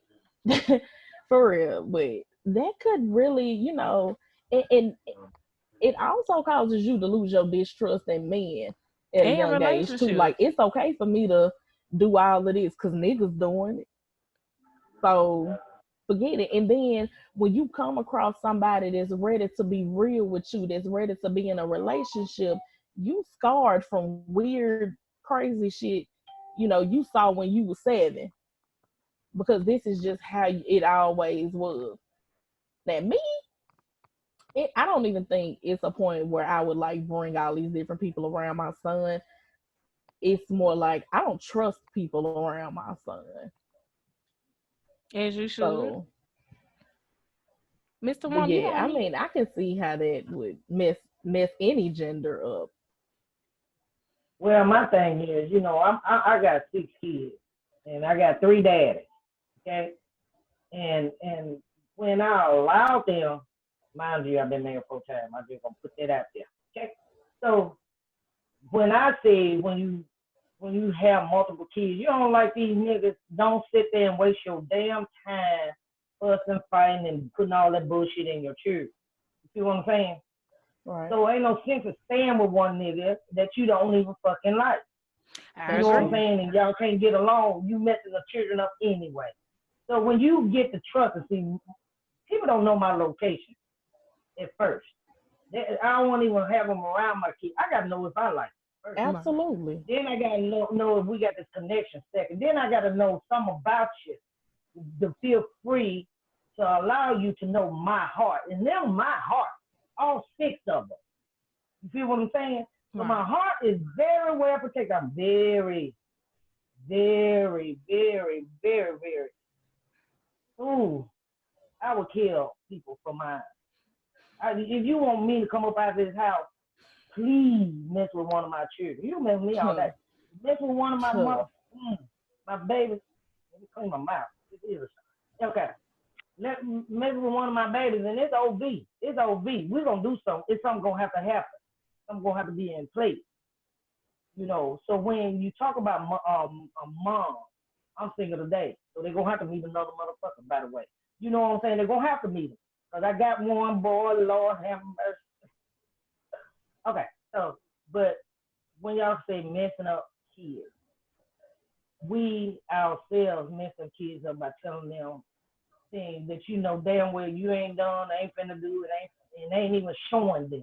for real, but that could really, and it also causes you to lose your distrust in men at a And young age too. relationships. Like it's okay for me to do all of this because niggas doing it. So forget it. And then when you come across somebody that's ready to be real with you, that's ready to be in a relationship, you scarred from weird, crazy shit, you saw when you were 7. Because this is just how it always was. Now me, I don't even think it's a point where I would like bring all these different people around my son. It's more like I don't trust people around my son. As you should. So, Mr. but Wong, you yeah, on I mute. mean, I can see how that would mess any gender up. Well, my thing is, I got 6 kids, and I got 3 daddies. Okay, and when I allowed them, mind you, I've been married 4 times. I'm just gonna put that out there. Okay, so when I say when you have multiple kids, you don't like these niggas. Don't sit there and waste your damn time fussing, fighting, and putting all that bullshit in your children. You see what I'm saying? Right. So ain't no sense of staying with one nigga that you don't even fucking like. I You That's know what I'm agree. true. saying? And y'all can't get along. You messing the children up anyway. So when you get the trust and see, people don't know my location at first. I don't want to even have them around my kids. I got to know if I like them first. Right. Absolutely. Then I got to know if we got this connection second. Then I got to know something about you to feel free to allow you to know my heart. And now my heart, all 6 of them. You feel what I'm saying? So my Right. heart is very well protected. I'm very, very, very, very, very. Ooh, I would kill people for mine. If you want me to come up out of this house, please mess with one of my children. You mess with me all day. Mess with one of my Tough. my babies. Let me clean my mouth. It is. Okay. Maybe with one of my babies, and it's OV. It's OV. We're gonna do something. It's something gonna have to happen. Something gonna have to be in place. So when you talk about a mom, I'm single today, so they're gonna have to meet another motherfucker. By the way, you know what I'm saying? They're gonna have to meet him because I got one boy. Lord have mercy. Okay, so but when y'all say messing up kids, we ourselves messing kids up by telling them things that you know damn well you ain't done, ain't finna do, ain't even showing them.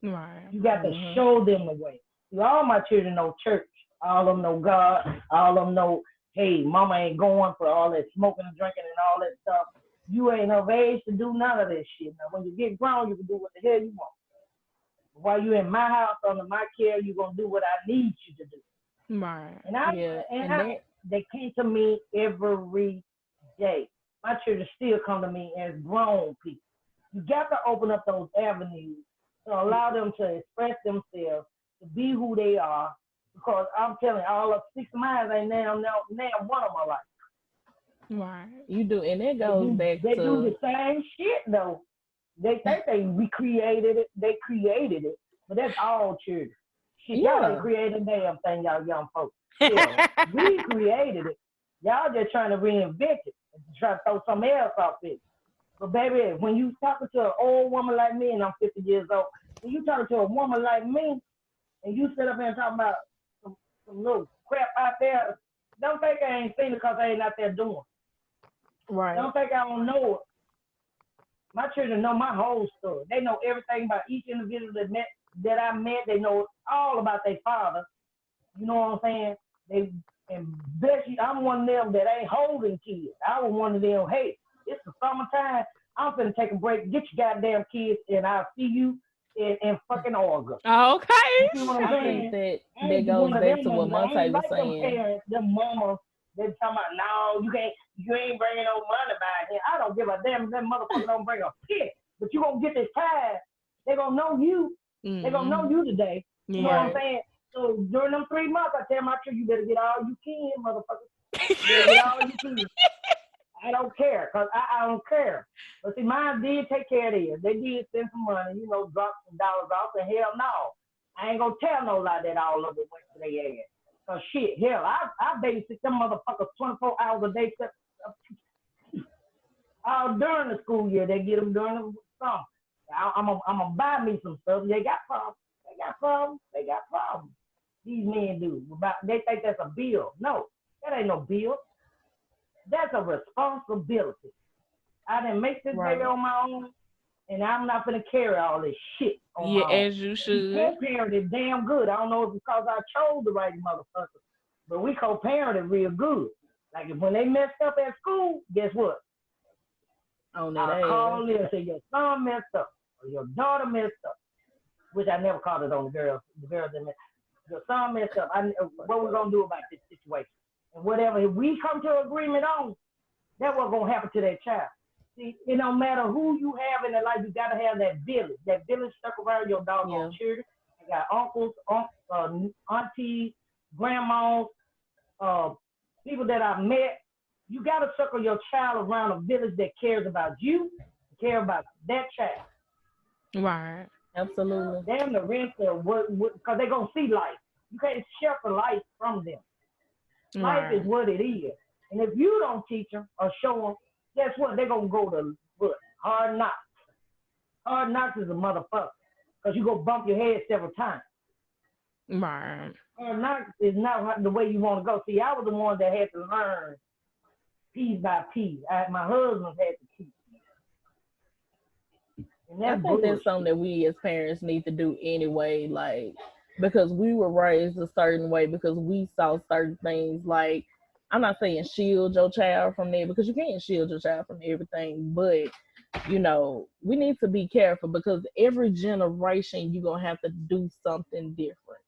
Right. You got to Mhm. show them the way. See, all my children know church. All of them know God. All of them know, hey, mama ain't going for all that smoking and drinking and all that stuff. You ain't of age to do none of this shit. Now, when you get grown, you can do what the hell you want. But while you in my house under my care, you gonna do what I need you to do. Right. And I Yeah, and and I that they came to me every day. My children still come to me as grown people. You got to open up those avenues to allow them to express themselves, to be who they are. Because I'm telling you, all of 6 miles ain't now one of my life. Right. you do, and it They goes do back they do to the same shit though. They think they recreated it, they created it, but that's all children. Shit, y'all ain't yeah, creating a damn thing, y'all young folks. Hell, we created it. Y'all just trying to reinvent it and try to throw something else off it. But baby, when you talking to an old woman like me, and I'm 50 years old, when you talking to a woman like me, and you sit up here and talk about some little crap out there, don't think I ain't seen it because I ain't out there doing. right. Don't think I don't know it. My children know my whole story. They know everything about each individual that I met. They know all about their father. You know what I'm saying? They and bet you I'm one of them that ain't holding kids. I was one of them. Hey, it's the summertime. I'm finna take a break. Get your goddamn kids, and I'll see you in fucking August. Okay. You see what I'm I think saying? Shit. that I that ain't goes one of back them to what ones. I Monte ain't was like them saying. parents, them mamas. They talking about no, you ain't bringing no money back here. I don't give a damn if that motherfucker don't bring a pick. But you gonna get this time. They gonna know you. They gonna know Mm-hmm. you today. You know what I'm Yeah. Right. saying? So during them 3 months, I tell my children, you better get all you can, motherfucker. You better get all you can. I don't care, cause I don't care. But see, mine did take care of this. They did spend some money, drop some dollars off, and hell no. I ain't gonna tell no lie that all of it went to their ass. Cause shit, hell, I babysit them motherfuckers 24 hours a day, except all during the school year. They get them during the summer. I'm gonna buy me some stuff. They got problems. They got problems. They got problems. These men do. They think that's a bill. No, that ain't no bill. That's a responsibility. I didn't make this baby Right. on my own, and I'm not gonna carry all this shit on Yeah, my own. as you We should. co-parented damn good. I don't know if it's because I chose the right motherfucker, but we co-parented real good. Like when they messed up at school, guess what? On that I ass. call them and say your son messed up or your daughter messed up, which I never called it on the girls. The girls that messed. Your son messed up. What we gonna do about this situation? And whatever we come to agreement on, that's what's gonna happen to that child. See, it don't matter who you have in their life, you gotta have that village. That village stuck around your doggone Yeah. children. You got uncles, aunties, grandmas, uh, people that I've met. You gotta circle your child around a village that cares about you, care about that child. Right. Absolutely. Damn the rest of what, because they're gonna see life. You can't shelter life from them. Life is Right. what it is. And if you don't teach them or show them, guess what? They're going to go to what? Hard knocks. Hard knocks is a motherfucker because you go bump your head several times. Right. Hard knocks is not the way you want to go. See, I was the one that had to learn piece by piece. My husband had to teach me. And I that's think that's something bullshit. that we as parents need to do anyway, like because we were raised a certain way because we saw certain things like I'm not saying shield your child from there because you can't shield your child from everything, but we need to be careful because every generation you're gonna have to do something different.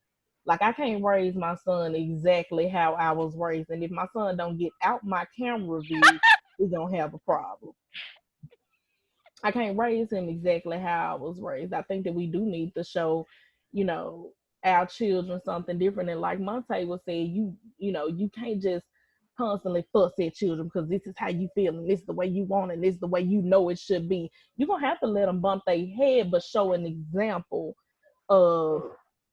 Like I can't raise my son exactly how I was raised, and if my son don't get out my camera view, we're gonna have a problem. I can't raise him exactly how I was raised. I think that we do need to show, you know, our children something different. And like Monte was saying, you can't just constantly fuss at children because this is how you feel and this is the way you want it and this is the way you know it should be. You're gonna have to let them bump their head, but show an example of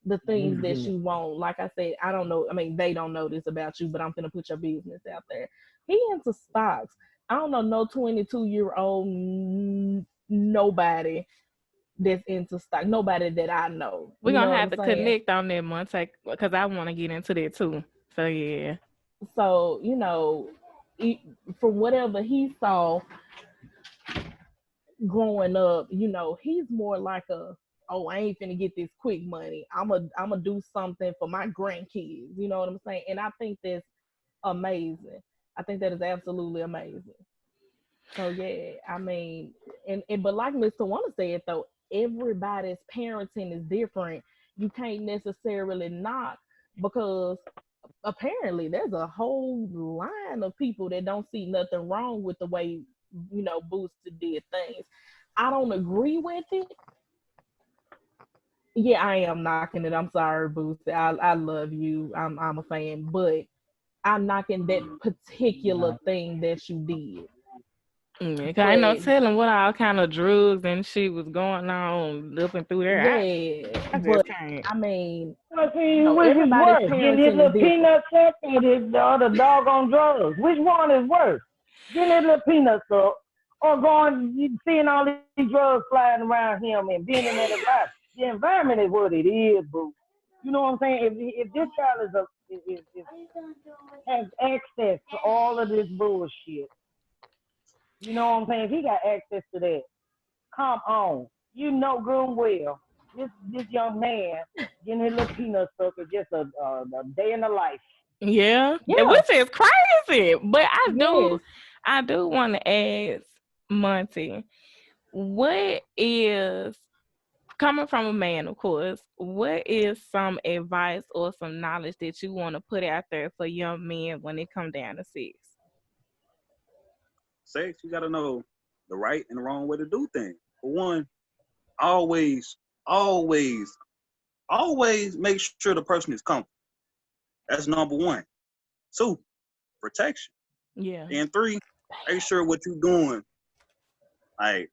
the things that Mhm. you want. Like I said, I don't know. I mean, they don't know this about you, but I'm gonna put your business out there. He into stocks. I don't know no 22-year-old nobody that's into stock. Nobody that I know. We're You know gonna what have I'm to saying? connect on that Monte because I want to get into that too. So yeah. So from whatever he saw growing up, he's more like oh, I ain't finna get this quick money. I'm a do something for my grandkids. You know what I'm saying? And I think that's amazing. I think that is absolutely amazing. So yeah, I mean, and but like Mr. Wanna said though, everybody's parenting is different. You can't necessarily knock because apparently there's a whole line of people that don't see nothing wrong with the way Booster did things. I don't agree with it. Yeah, I am knocking it. I'm sorry, Booster. I love you. I'm a fan, but I'm knocking that particular thing that you did. Yeah, 'cause ain't no But telling what all kind of drugs and shit was going on up and through there. yeah, I but just can't. I mean, Well, see, which is everybody's worse? Getting his parenting is little different. peanuts up or this the other dog on drugs? Which one is worse? Getting his little peanuts up or seeing all these drugs flying around him and being in that environment? The environment is what it is, boo. You know what I'm saying? If this child has access to all of this bullshit, you know what I'm saying? If he got access to that, come on. You know good and well this young man getting his little peanut stuck is just a day in the life. Yeah, Yeah, which is crazy. But yes, I do want to ask Monty, what is coming from a man, of course, what is some advice or some knowledge that you want to put out there for young men when it come down to sex? Sex, you gotta know the right and the wrong way to do things. For one, always, always, always make sure the person is comfortable. That's number one. Two, protection. Yeah. And three, make sure what you're doing, like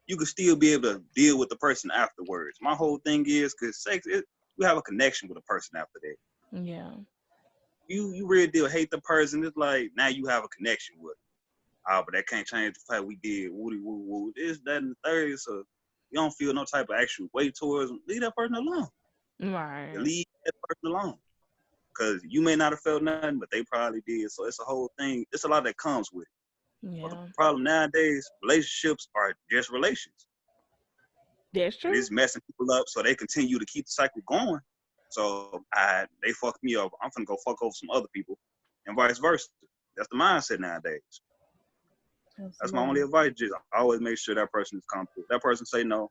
you can still be able to deal with the person afterwards. My whole thing is because you have a connection with a person after that. Yeah. You really deal hate the person. It's like now you have a connection with. Oh, but that can't change the fact we did woody woo woo this, that, and the third. So you don't feel no type of actual way towards them. Leave that person alone. You Right. leave that person alone. Because you may not have felt nothing, but they probably did. So it's a whole thing. It's a lot that comes with it. But the Yeah. problem nowadays, relationships are just relations. That's And true. it's messing people up so they continue to keep the cycle going. So they fucked me up. I'm finna go fuck over some other people and vice versa. That's the mindset nowadays. That's my only absolutely. advice. Just always make sure that person is comfortable. If that person say no,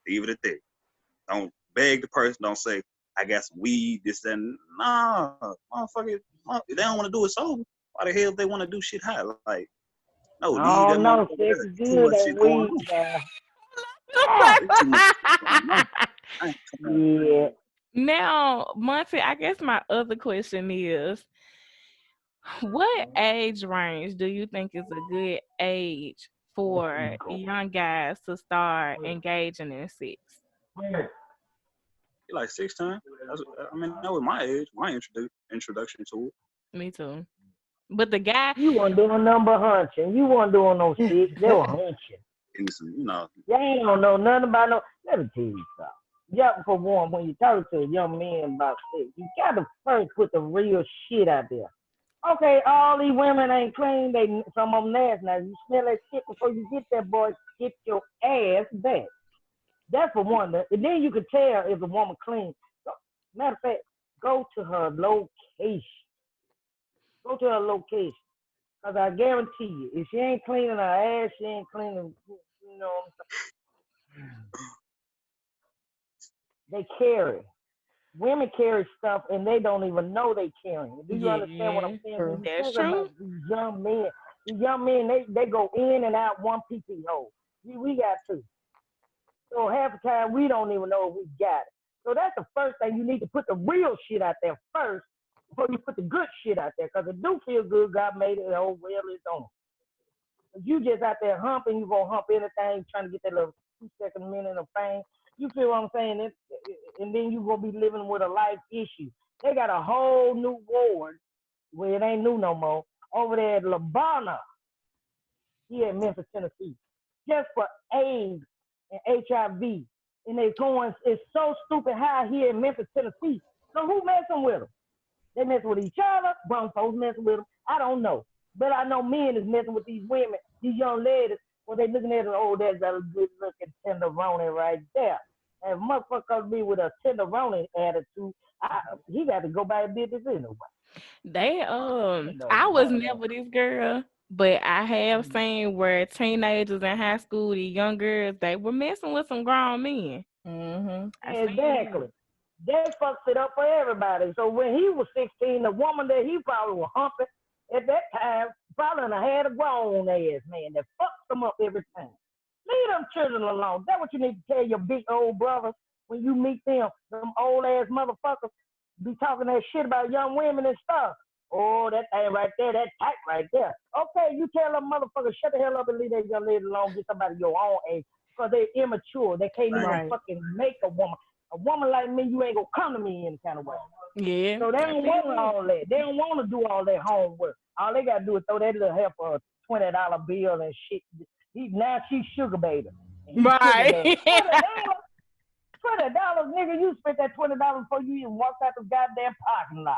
leave it at that. Don't beg the person. Don't say, I got some weed, this, that. Nah, motherfucker. If they don't want to do it sober, why the hell if they want to do shit high? Like, no, leave Oh that no, motherfucker sex there. is Too good much on shit going weed on. now. Ah, There's too much shit going on. Come on, man. yeah. Now, Monty, I guess my other question is, what age range do you think is a good age for young guys to start engaging in sex? You like 6 times? I mean, that was my age, my introduction to it. Me too. But the guy, You weren't doing number hunching. You weren't doing no six. They were hunching. And some, You ain't don't know nothing about no. Let me tell you something. Yeah, for one, when you talk to a young man about sex, you got to first put the real shit out there. Okay, all these women ain't clean. Some of them nasty. Now you smell that shit before you get that boy. Get your ass back. That's for one. And then you can tell if the woman clean. So, matter of fact, go to her location. Go to her location. Cause I guarantee you, if she ain't cleaning her ass, she ain't cleaning. You know what I'm saying? They carry. Women carry stuff and they don't even know they carrying. Do you understand what I'm yeah, saying? When True. you that's think true. about these young men, they go in and out one pee hole. We got two. So half the time we don't even know if we got it. So that's the first thing you need to put the real shit out there first before you put the good shit out there. Because it do feel good. God made it. Oh, well, it's on. If you just out there humping, you going to hump anything, trying to get that little 2 second minute of fame. You feel what I'm saying? And then you going to be living with a life issue. They got a whole new ward where it ain't new no more over there at Labana here in Memphis, Tennessee, just for AIDS and HIV. And it's so stupid high here in Memphis, Tennessee. So who messing with them? They messing with each other. Grown folks messing with them. I don't know. But I know men is messing with these women, these young ladies. When they looking at it, oh, there's a good looking tenderoni right there. And motherfucker be with a tenderoni attitude, he got to go by business anyway. They I was never this girl, but I have seen where teenagers in high school, the young girls, they were messing with some grown men. Exactly. That fucks it up for everybody. So when he was 16, the woman that he probably was humping at that time probably had a grown ass man that fucks them up every time. Leave them children alone. That's what you need to tell your big old brothers when you meet them old ass motherfuckers be talking that shit about young women and stuff. Oh, that thing right there, that tight right there. Okay, you tell them motherfuckers shut the hell up and leave that young lady alone, get somebody your own age. Because they're immature. They can't even fucking make a woman. A woman like me, you ain't gonna come to me any kind of way. Yeah. So they don't want all that. They don't want to do all that homework. All they gotta do is throw that little helper a $20 bill and shit. Now she's sugar baby. Right. $20, nigga. You spent that $20 before you even walked out the goddamn parking lot.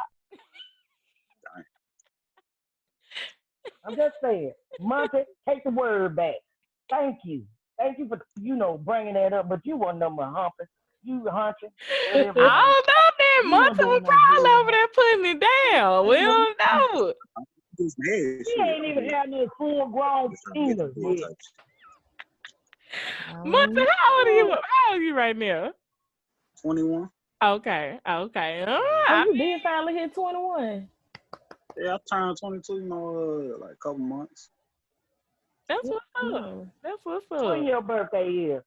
I'm just saying, Monty, take the word back. Thank you for bringing that up. But you wasn't number humping. You hunching. I don't know that Monty was probably over there putting it down. We don't know. He ain't even had no full grown penis yet. Monty, how old are you? How old are you right now? 21. Okay. You did finally hit 21. Yeah, I turned 22, like a couple months. That's what's up. When your birthday is?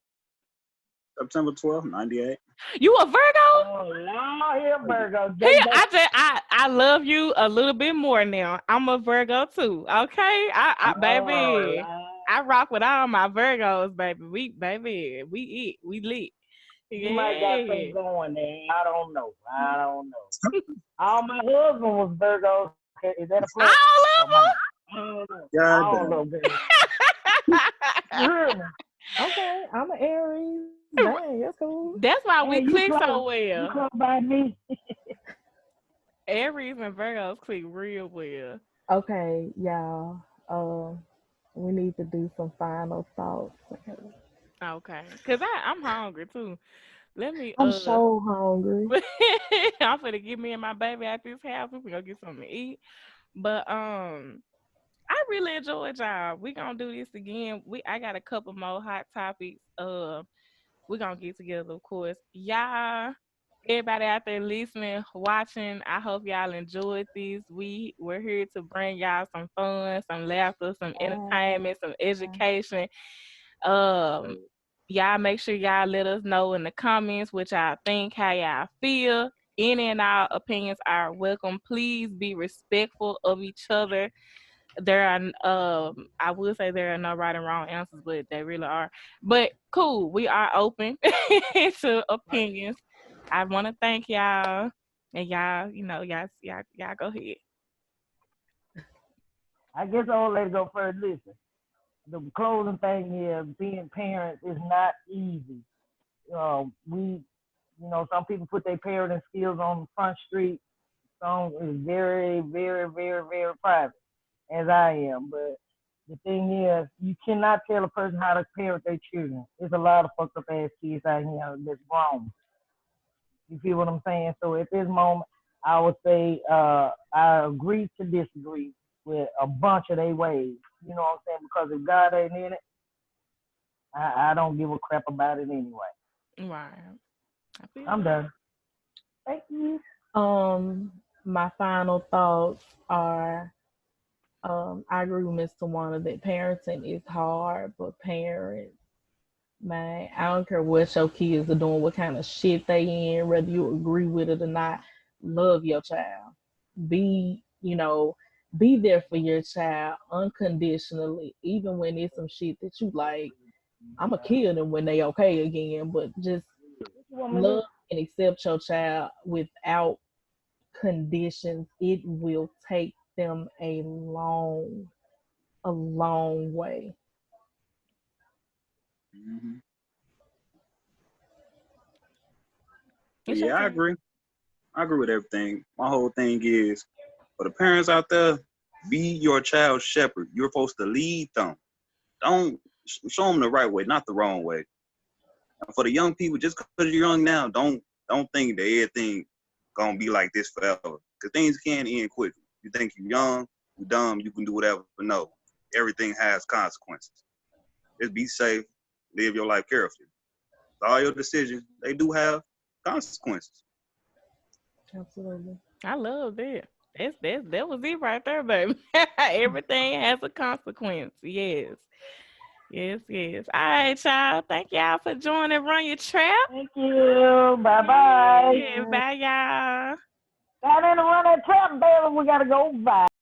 September 12th, 98. You a Virgo? Oh, Lord, here Virgo. I love you a little bit more now. I'm a Virgo too. Okay, baby, I rock with all my Virgos, baby. We lit. You might got something going there. I don't know. All my husband was Virgo. Is that a plus? All of them? All of them. Okay, I'm an Aries. Dang, that's cool. That's why we click so well. You come by me. Aries and Virgos click real well. Okay, y'all. We need to do some final thoughts. Okay, cause I'm hungry too. Let me. I'm so hungry. I'm gonna get me and my baby at this house. We gonna get something to eat. But I really enjoyed y'all. We gonna do this again. I got a couple more hot topics. We're gonna get together, of course. Y'all, everybody out there listening, watching, I hope y'all enjoyed this. We're here to bring y'all some fun, some laughter, some entertainment, some education. Y'all make sure y'all let us know in the comments what y'all think, how y'all feel. Any and all opinions are welcome. Please be respectful of each other. There are I would say there are no right and wrong answers, but they really are. But cool, we are open to opinions. I want to thank y'all, and y'all go ahead. I guess I'll let it go first. Listen, the closing thing here, being parents is not easy. Some people put their parenting skills on the front street. Some is very, very, very, very private, as I am. But the thing is, you cannot tell a person how to parent their children. There's a lot of fucked up ass kids out here that's wrong. You feel what I'm saying? So at this moment, I would say I agree to disagree with a bunch of their ways. You know what I'm saying? Because if God ain't in it, I don't give a crap about it anyway. Right. I'm done. Thank you. My final thoughts are, I agree with Mr. Warner that parenting is hard, but parents, man, I don't care what your kids are doing, what kind of shit they in, whether you agree with it or not, love your child. be, be there for your child unconditionally, even when it's some shit that you like. I'ma kill them when they okay again, but just What you want me to do? love and accept your child without conditions. It will take them a long way. Hmm. But It's your yeah, I turn. agree. I agree with everything. My whole thing is for the parents out there, be your child's shepherd. You're supposed to lead them. Don't show them the right way, not the wrong way. And for the young people, just because you're young now, don't think that everything gonna be like this forever. Because things can end quickly. You think you're young, you're dumb, you can do whatever. But no, everything has consequences. Just be safe, live your life carefully. All your decisions, they do have consequences. Absolutely. I love that. That was it right there, baby. Everything has a consequence. Yes. Yes, yes. All right, y'all. Thank y'all for joining Run Your Trap. Thank you. Bye bye. Yeah, bye, y'all. Got in to run that trap, baby. We gotta go. Bye.